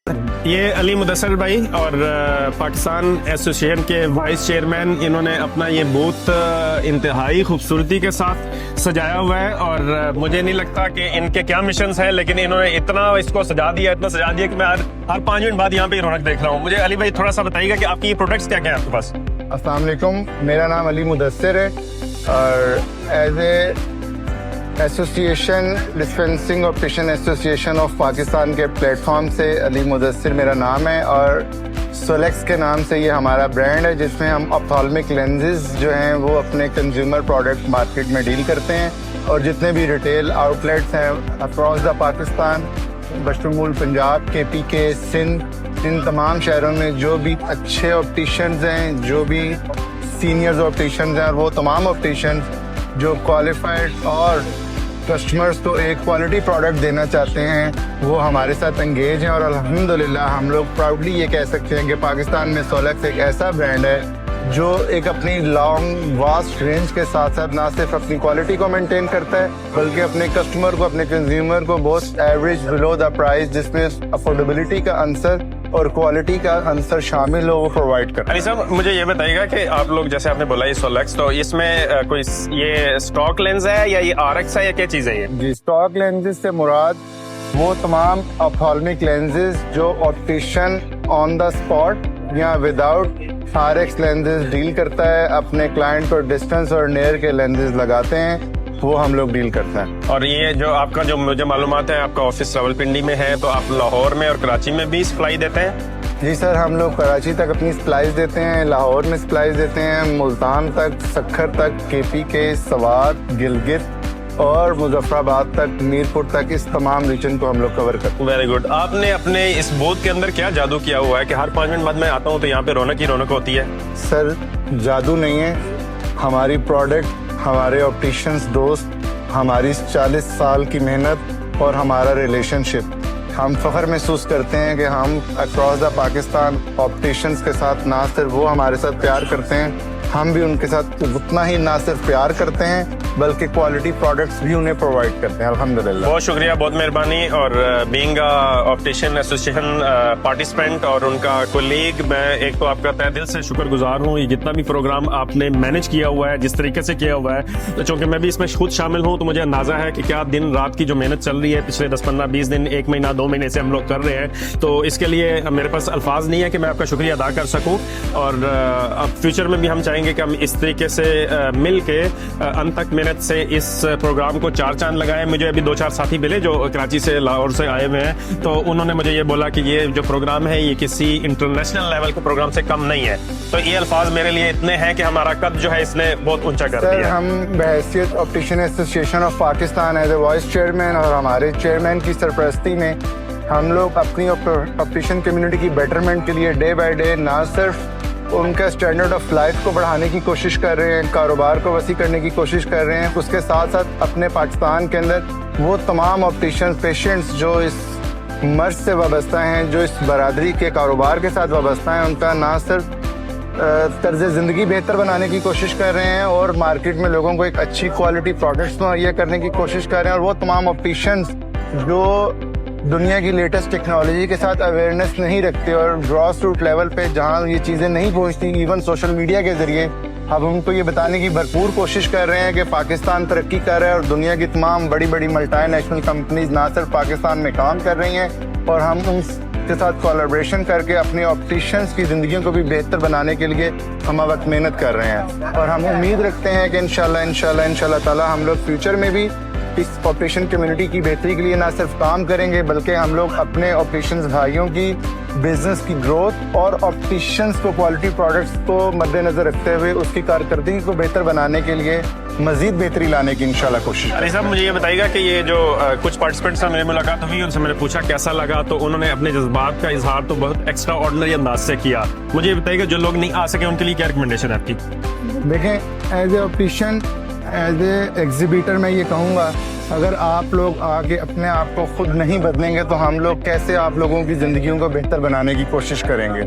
ये अली मुदस्सिर भाई और पाकिस्तान एसोसिएशन के वाइस चेयरमैन, इन्होंने अपना ये बूथ इंतहाई खूबसूरती के साथ सजाया हुआ है और मुझे नहीं लगता कि इनके क्या मिशंस है, लेकिन इन्होंने इतना इसको सजा दिया कि मैं हर 5 मिनट बाद यहाँ पे रौनक देख रहा हूँ। मुझे अली भाई थोड़ा सा बताइएगा कि आपकी ये प्रोडक्ट्स क्या क्या है आपके पास? अस्सलाम वालेकुम, मेरा नाम अली मुदस्सिर है और as a association dispensing optician association of Pakistan के प्लेटफॉर्म से अली मुदस्सिर मेरा नाम है और सोलेक्स के नाम से ये हमारा ब्रांड है जिसमें हम ऑप्थाल्मिक लेंसेज जो हैं वो अपने कंज्यूमर प्रोडक्ट मार्केट में डील करते हैं और जितने भी रिटेल आउटलेट्स हैं अक्रॉस द पाकिस्तान, बशमूल पंजाब, KPK, सिंध, इन तमाम शहरों में जो भी अच्छे ऑप्टिशियंस हैं, जो भी सीनियर्स ऑप्टिशियंस हैं और वो तमाम ऑप्टिशियंस जो क्वालिफाइड और कस्टमर्स को एक क्वालिटी प्रोडक्ट देना चाहते हैं वो हमारे साथ एंगेज हैं और अल्हम्दुलिल्लाह हम लोग प्राउडली ये कह सकते हैं कि पाकिस्तान में सोलेक्स एक ऐसा ब्रांड है जो एक अपनी लॉन्ग वास्ट रेंज के साथ साथ ना सिर्फ अपनी क्वालिटी को मेंटेन करता है बल्कि अपने कस्टमर को, अपने कंज्यूमर को बहुत एवरेज बिलो द प्राइस जिसमें अफोर्डेबिलिटी का आंसर और क्वालिटी का आंसर शामिल हो वो प्रोवाइड करता है। अली साहब, मुझे ये बताइएगा कि आप लोग जैसे आपने बोला ये सोलेक्स, तो इसमें कोई ये स्टॉक लेंस है या ये RX है या क्या चीज़ है ये? जी, स्टॉक लेंसेज से मुराद वो तमाम ऑप्थाल्मिक लेंसेज जो ऑप्टिशियन ऑन द स्पॉट या विदाउट RX लेंसेज डील करता है, अपने क्लाइंट को डिस्टेंस और नियर के लेंसेज लगाते हैं, वो हम लोग डील करते हैं। और ये जो आपका जो मुझे मालूमात है आपका ऑफिस रावलपिंडी में है, तो आप लाहौर में और कराची में भी सप्लाई देते हैं? जी सर, हम लोग कराची तक अपनी सप्लाईज देते हैं, लाहौर में सप्लाईज देते हैं, मुल्तान तक, सक्खर तक, KPK, सवात, गिलगित और मुजफ्फराबाद तक, मीरपुर तक, इस तमाम रीजन को हम लोग कवर करते हैं। Very good. आपने अपने इस बूथ के अंदर क्या जादू किया हुआ है कि हर 5 मिनट बाद मैं आता हूँ तो यहाँ पे रौनक ही रौनक होती है? सर, जादू नहीं है, हमारी प्रोडक्ट, हमारे ऑप्टिशियंस दोस्त, हमारी 40 साल की मेहनत और हमारा रिलेशनशिप, हम फख्र महसूस करते हैं कि हम अक्रॉस द पाकिस्तान ऑप्टिशियंस के साथ ना सिर्फ वो हमारे साथ प्यार करते हैं, हम भी उनके साथ उतना ही ना सिर्फ प्यार करते हैं बल्कि क्वालिटी प्रोडक्ट्स भी उन्हें प्रोवाइड करते हैं। अल्हम्दुलिल्लाह, बहुत शुक्रिया, बहुत मेहरबानी। और बीइंग ऑप्टिशियन एसोसिएशन पार्टिसिपेंट और उनका कोलीग, मैं एक तो आपका तहे दिल से शुक्रगुजार हूँ। ये जितना भी प्रोग्राम आपने मैनेज किया हुआ है, जिस तरीके से किया हुआ है, तो चूंकि मैं भी इसमें खुद शामिल हूँ तो मुझे अंदाजा है कि क्या दिन रात की जो मेहनत चल रही है पिछले 10, 15, 20 दिन, 1 महीना, 2 महीने से हम लोग कर रहे हैं, तो इसके लिए मेरे पास अल्फाज नहीं है कि मैं आपका शुक्रिया अदा कर सकूँ। और अब फ्यूचर में भी हम चाहेंगे कि हम इस तरीके से मिल के अनथक मेहनत से इस प्रोग्राम को 4 चांद लगाए। मुझे अभी 2-4 साथी मिले जो कराची से, लाहौर से आए हुए हैं, तो उन्होंने मुझे ये बोला कि ये जो प्रोग्राम है ये किसी इंटरनेशनल लेवल के प्रोग्राम से कम नहीं है। तो ये अल्फाज मेरे लिए इतने हैं कि हमारा कद जो है इसने बहुत ऊंचा कर दिया। हम बहैसियत optician association of Pakistan as a vice chairman और हमारे चेयरमैन की सरपरस्ती में हम लोग अपनी ऑप्टिशियन कम्युनिटी की बेटरमेंट के लिए डे बाय डे ना सिर्फ उनका स्टैंडर्ड ऑफ लाइफ को बढ़ाने की कोशिश कर रहे हैं, कारोबार को वसी करने की कोशिश कर रहे हैं, उसके साथ साथ अपने पाकिस्तान के अंदर वो तमाम ऑप्टिशियंस पेशेंट्स जो इस मर्ज से वाबस्ता हैं, जो इस बरादरी के कारोबार के साथ वाबस्ता हैं, उनका ना सिर्फ तर्ज ज़िंदगी बेहतर बनाने की कोशिश कर रहे हैं और मार्केट में लोगों को एक अच्छी क्वालिटी प्रोडक्ट्स मुहैया करने की कोशिश कर रहे हैं, और वो तमाम ऑप्टिशियंस जो दुनिया की लेटेस्ट टेक्नोलॉजी के साथ अवेयरनेस नहीं रखते और ग्रॉस रूट लेवल पे जहाँ ये चीज़ें नहीं पहुँचती, इवन सोशल मीडिया के ज़रिए अब उनको ये बताने की भरपूर कोशिश कर रहे हैं कि पाकिस्तान तरक्की कर रहा है और दुनिया की तमाम बड़ी बड़ी मल्टीनेशनल कंपनीज ना सिर्फ पाकिस्तान में काम कर रही हैं और हम उनके साथ कोलैबोरेशन करके अपने ऑप्टिशियंस की ज़िंदगियों को भी बेहतर बनाने के लिए हम वक्त मेहनत कर रहे हैं। और हम उम्मीद रखते हैं कि इंशाल्लाह ताला हम लोग फ्यूचर में भी इस ऑप्टिशियन कम्युनिटी की बेहतरी के लिए ना सिर्फ काम करेंगे बल्कि हम लोग अपने ऑप्टिशियंस भाइयों की बिजनेस की ग्रोथ और ऑप्टिशियंस को क्वालिटी प्रोडक्ट्स को मद्देनजर रखते हुए उसकी कारकर्दगी को बेहतर बनाने के लिए मजीद बेहतरी लाने की इंशाल्लाह कोशिश। अली साहब, मुझे ये बताइएगा कि ये जो कुछ पार्टिसिपेंट्स से मेरी मुलाकात हुई, उनसे मैंने पूछा कैसा लगा, तो उन्होंने अपने जज्बात का इजहार तो बहुत एक्स्ट्रा ऑर्डिनरी अंदाज से किया। मुझे ये बताइएगा जो लोग नहीं आ सके उनके लिए क्या रिकमेंडेशन है आपकी? देखें, as a optician, as a exhibitor मैं ये कहूँगा, अगर आप लोग आगे अपने आप को खुद नहीं बदलेंगे तो हम लोग कैसे आप लोगों की ज़िंदगियों को बेहतर बनाने की कोशिश करेंगे।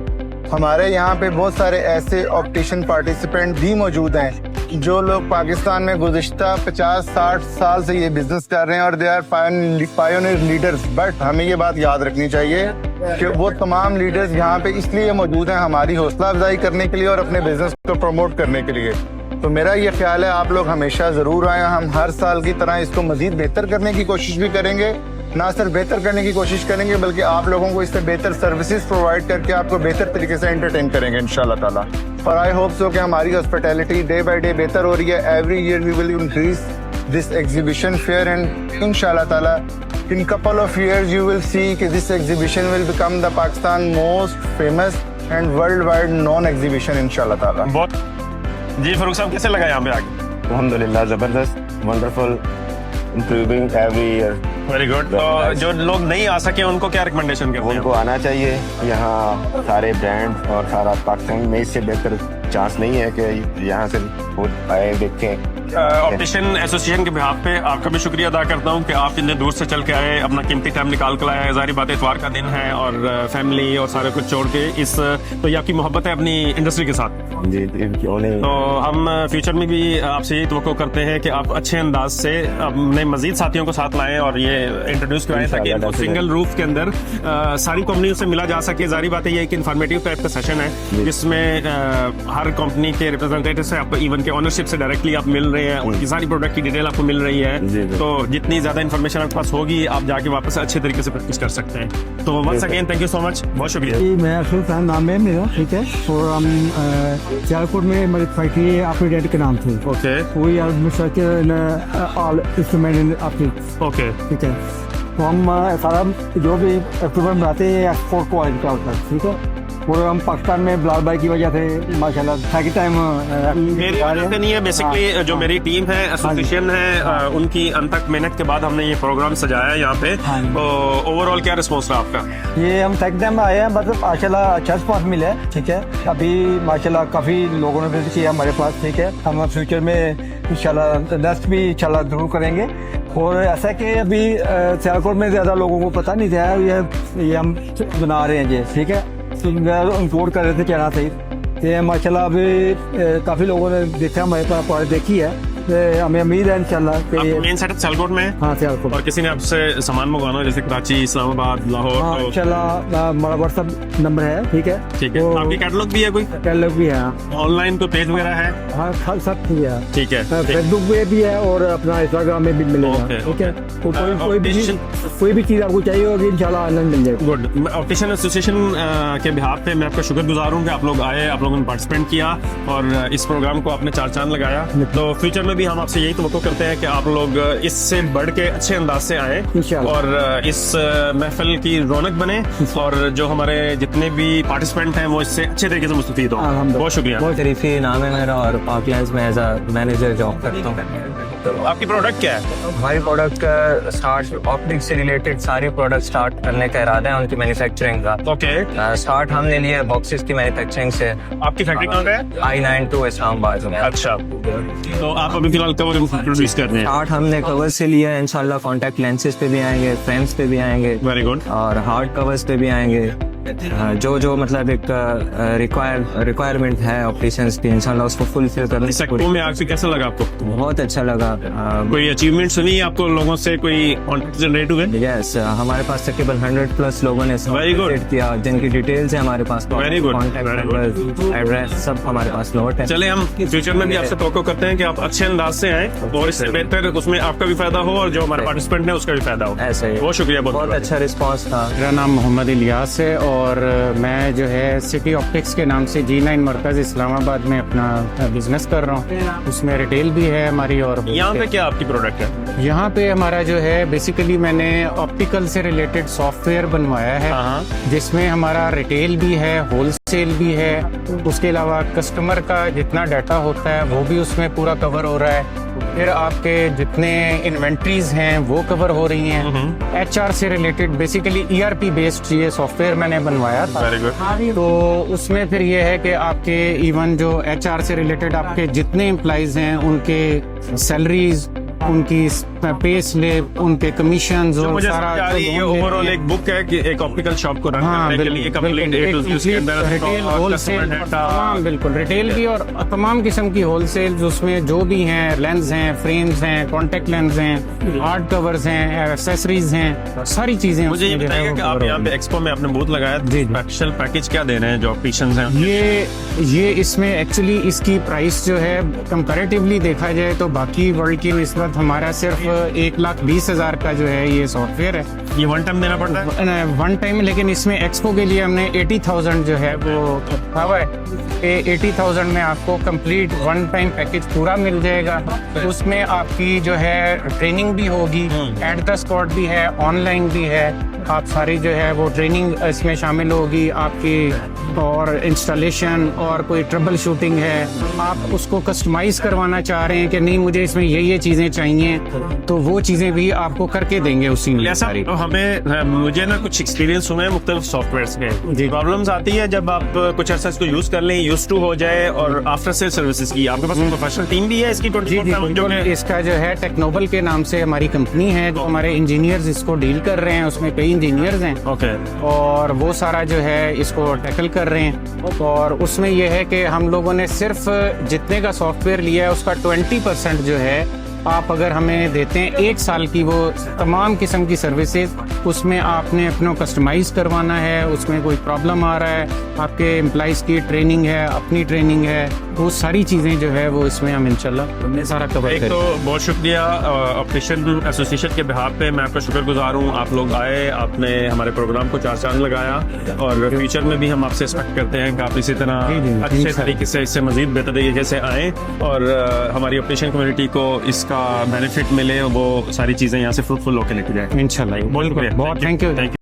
हमारे यहाँ पे बहुत सारे ऐसे ऑप्टिशियन पार्टिसिपेंट भी मौजूद हैं जो लोग पाकिस्तान में गुज़िश्ता 50-60 साल से ये बिजनेस कर रहे हैं और they are pioneer leaders. But हमें ये बात याद रखनी चाहिए कि वो तमाम लीडर्स यहाँ पे इसलिए मौजूद हैं हमारी हौसला अफजाई करने के लिए और अपने बिजनेस को प्रमोट करने के लिए। तो मेरा ये ख्याल है आप लोग हमेशा ज़रूर आएँ, हम हर साल की तरह इसको मज़ीद बेहतर करने की कोशिश भी करेंगे। ना सिर्फ बेहतर करने की कोशिश करेंगे बल्कि आप लोगों को इससे बेहतर सर्विसेज प्रोवाइड करके आपको बेहतर तरीके से एंटरटेन करेंगे इंशाल्लाह ताला। और आई होप सो कि हमारी हॉस्पिटैलिटी डे बाय डे बेहतर हो रही है। Every year we will increase this exhibition fair and इंशाल्लाह ताला in couple of years you will see कि this exhibition will become the Pakistan most famous and worldwide known exhibition इंशाल्लाह ताला। बहुत जी फारूक साहब, कैसे लगा यहाँ पे आके? अल्हम्दुलिल्लाह जबरदस्त, wonderful, improving every year. Very good. तो जो लोग नहीं आ सके उनको क्या रिकमेंडेशन करते उनको आना चाहिए। यहाँ सारे ब्रांड और सारा पाकिस्तान में इससे बेहतर चांस नहीं है कि यहाँ से वो आए देखें। ऑप्टिशियन एसोसिएशन के बिहाफ पे आपका भी शुक्रिया अदा करता हूँ कि आप इतने दूर से चल के आए, अपना कीमती टाइम निकाल कर आए। जारी बात है इतवार का दिन है और फैमिली और सारे कुछ छोड़ के इस, तो ये आपकी मोहब्बत है अपनी इंडस्ट्री के साथ। जी क्यों नहीं। तो हम फ्यूचर में भी आपसे यही तवक्को करते हैं कि आप अच्छे अंदाज से अपने मजीद साथियों को साथ लाएं और ये इंट्रोड्यूस कराएं ताकि इनको सिंगल रूफ के अंदर सारी कंपनियों से मिला जा सके। जारी बात है ये एक इन्फॉर्मेटिव टाइप का सेशन है जिसमें हर कंपनी के रिप्रेजेंटेटिव से आपको इवन के ओनरशिप से डायरेक्टली आप मिल रहे हैं, उनकी सारी प्रोडक्ट की डिटेल आपको मिल रही है। तो जितनी ज्यादा इन्फॉर्मेशन आपके पास होगी आप जाके वापस अच्छे तरीके से प्रैक्टिस कर सकते हैं। तो once again thank you so much, बहुत शुक्रिया। मैं अशोक खान नाम है मेरा, ठीक है। और हम सियालकोट में हमारी फैक्ट्री है अपने डैड के नाम से। ओके वही ऑल इंस्ट्रूमेंट आपकी, ओके ठीक है। तो हम सारा जो भी इक्विपमेंट बनाते हैं एक्सपोर्ट क्वालिटी का होता है, ठीक है। और हम पाकिस्तान में बिलाल भाई की वजह से माशाल्लाह सेकंड टाइम मेरी वजह से नहीं है, बेसिकली जो मेरी टीम है, एसोसिएशन है, उनकी अनथक मेहनत के बाद हमने ये प्रोग्राम सजाया है यहाँ पे। तो ओवरऑल क्या रिस्पॉन्स रहा आपका? ये हम सेकंड टाइम आए हैं, मतलब माशाल्लाह अच्छा रिस्पॉन्स मिला है, ठीक है। अभी माशाल्लाह काफी लोगों ने विजिट किया हमारे पास, ठीक है। हम फ्यूचर में इंशाल्लाह नेक्स्ट भी इंशाल्लाह जरूर करेंगे। और ऐसा कि अभी सियालकोट में ज्यादा लोगों को पता नहीं था ये हम बना रहे हैं, ठीक है। इंपोर्ट कर रहे थे कहना सही, ये माशाल्लाह अभी काफी लोगों ने देखा, हमारे पास प्रोडक्ट देखी है। हमें उम्मीद है इंशाल्लाह कि मेन सेटअप सियालकोट में है। हाँ सियालकोट। और किसी ने आपसे सामान मंगवाना हो जैसे कराची, इस्लामाबाद, लाहौर, हाँ तो इंशाल्लाह हमारा व्हाट्सएप नंबर है, ठीक है। ठीक है। आपकी कैटलॉग भी है कोई? कैटलॉग भी है, ऑनलाइन कोई पेज वगैरह है? हाँ सब ठीक है, ठीक है। फेसबुक पे भी है और अपना इंस्टाग्राम में भी मिलेगा, ठीक है। तो कोई भी चीज आपको चाहिए होगी इंशाल्लाह ऑनलाइन मिल जाएगी। गुड। ऑप्टिशियन एसोसिएशन के बिहाफ पे मैं आपका शुक्रगुजार हूँ कि आप लोग आए, आप लोगों ने पार्टिसिपेट किया और इस प्रोग्राम को आपने चार चांद लगाया। तो फ्यूचर में भी हम आपसे यही तवक्को करते हैं कि आप लोग इससे बढ़ के अच्छे अंदाज से आए और इस महफिल की रौनक बने और जो हमारे जितने भी पार्टिसिपेंट हैं वो इससे अच्छे तरीके से मुस्तफीद हो। बहुत शुक्रिया। बहुत शरीफी नाम है मेरा और पाइपलाइंस में एज अ मैनेजर जॉब करता हूँ। तो आपकी प्रोडक्ट क्या है? हमारी प्रोडक्ट का स्टार्ट ऑप्टिक्स से रिलेटेड सारे प्रोडक्ट स्टार्ट करने का इरादा है उनकी मैन्युफैक्चरिंग का। ओके। स्टार्ट हमने लिया बॉक्सेस की मैन्युफैक्चरिंग से। आपकी फैक्ट्री कहाँ पे है? I92 इस्लामाबाद में। अच्छा, तो आप अभी फिलहाल कवर इंट्रोड्यूस कर रहे हैं? स्टार्ट हमने कवर से लिया है, इंशाल्लाह कॉन्टैक्ट लेंसेज पे भी आएंगे, फ्रेम्स पे भी आएंगे। Very good. और हार्ड कवर्स पे भी आएंगे। जो मतलब एक रिक्वायरमेंट है ऑपरेशंस की, इंशाल्लाह उसको फुलफिल करने से सेक्टर में आपसे कैसा लगा आपको? बहुत अच्छा लगा। कोई अचीवमेंट सुनी आपको, लोगों से कोई कॉन्टेक्ट जनरेट हुए? यस, हमारे पास तकरीबन 100+ लोगों ने Very good. विजिट किया जिनकी डिटेल्स है हमारे पास। Very good. Contact Very number, address सब हमारे पास नोट है। चले हम फ्यूचर में भी आपसे तवक्को करते हैं कि आप अच्छे अंदाज से आए और इससे बेहतर उसमें आपका भी फायदा हो और जो हमारे पार्टिसिपेंट है उसका भी फायदा हो। ऐसे ही बहुत शुक्रिया। बहुत अच्छा रिस्पांस था। मेरा नाम मोहम्मद इलियास है और मैं जो है सिटी ऑप्टिक्स के नाम से G9 मरकज़ इस्लामाबाद में अपना बिजनेस कर रहा हूँ। उसमें रिटेल भी है हमारी। और यहाँ पे क्या आपकी प्रोडक्ट है? यहाँ पे हमारा जो है बेसिकली मैंने ऑप्टिकल से रिलेटेड सॉफ्टवेयर बनवाया है जिसमें हमारा रिटेल भी है, होलसेल भी है। उसके अलावा कस्टमर का जितना डाटा होता है वो भी उसमें पूरा कवर हो रहा है। फिर आपके जितने इन्वेंट्रीज हैं वो कवर हो रही हैं। HR से रिलेटेड बेसिकली ERP बेस्ड ये सॉफ्टवेयर मैंने बनवाया था। Very good. तो उसमें फिर ये है कि आपके इवन जो HR से रिलेटेड आपके जितने एम्प्लॉइज हैं उनके सैलरीज उनकी पे स्लिप, उनके कमीशन जो और मुझे सारा समझ आ रही है, ये जो लोन ओवरऑल लेते एक बुक है कि एक ऑप्टिकल शॉप को रन हाँ, करने के लिए कंप्लीट रिटेल होलसेल तमाम बिल्कुल रिटेल भी और तमाम किस्म की होलसेल उसमें जो भी हैं, लेंस हैं, फ्रेम्स हैं, कॉन्टेक्ट लेंस हैं, हार्ड कवर्स हैं, एक्सेसरीज हैं, सारी चीजें मुझे ये उसमें जो है बताइए वो कि आप cover यहाँ पे होगी। एक्सपो में आपने बूथ लगाया, जी, जी। स्पेशल पैकेज क्या दे रहे हैं जो ऑप्टिशियंस हैं? ये इसमें एक्चुअली इसकी प्राइस जो है कंपैरेटिवली देखा जाए तो बाकी वर्ल्ड की निस्बत हमारा सिर्फ 1,20,000 का जो है ये सॉफ्टवेयर है ये वन टाइम देना पड़ता है? वन टाइम, लेकिन इसमें एक्सपो के लिए हमने 80,000 जो है वो रखा हुआ है। 80,000 में आपको कंप्लीट वन टाइम पैकेज पूरा मिल जाएगा। उसमें आपकी जो है ट्रेनिंग भी होगी, एट द स्पॉट भी है, ऑनलाइन भी है। आप सारी जो है वो ट्रेनिंग इसमें शामिल होगी आपकी, और इंस्टॉलेशन और कोई ट्रबल शूटिंग है, आप उसको कस्टमाइज करवाना चाह रहे हैं कि नहीं मुझे इसमें ये चीज़ें चाहिए, तो वो चीज़ें भी आपको करके देंगे उसी में ऐसा सारी। हमें मुझे ना कुछ एक्सपीरियंस हुए हैं मुख्तलिफ सॉफ्टवेयर्स के। प्रॉब्लम्स आती है जब आप कुछ अर्सा इसको यूज कर लें, यूज टू हो जाए, और आफ्टर सेल सर्विसेज की आपके पास प्रोफेशनल टीम भी है इसकी? जी जी, इसका जो है टेक्नोबल के नाम से हमारी कंपनी है, जो हमारे इंजीनियर्स इसको डील कर रहे हैं, उसमें कई इंजीनियर्स हैं ओके। और वो सारा जो है इसको टैकल कर रहे हैं। और उसमें यह है कि हम लोगों ने सिर्फ जितने का सॉफ्टवेयर लिया है उसका 20% जो है आप अगर हमें देते हैं 1 साल की वो तमाम किस्म की सर्विसेज, उसमें आपने अपना कस्टमाइज करवाना है, उसमें कोई प्रॉब्लम आ रहा है, आपके एम्प्लॉइज की ट्रेनिंग है, अपनी ट्रेनिंग है, वो सारी चीज़ें जो है वो इसमें हम इंशाल्लाह सारा कवर एक करेंगे। तो बहुत शुक्रिया ऑप्टिशियन एसोसिएशन के बिहाफ पे, मैं आपका शुक्रगुजार हूँ। आप लोग आए, आपने हमारे प्रोग्राम को 4 चांद लगाया, और फ्यूचर में भी हम आपसे एक्सपेक्ट करते हैं कि आप इसी तरह जी, अच्छे इंशाल्लाह। तरीके से, इससे मजीद बेहतर तरीके से आएँ, और हमारी ऑप्टिशियन कम्युनिटी को इसका बेनिफिट मिले, वो सारी चीज़ें यहाँ से फ्रूटफुल होकर लेके जाए। इंशाल्लाह बहुत बहुत थैंक यू।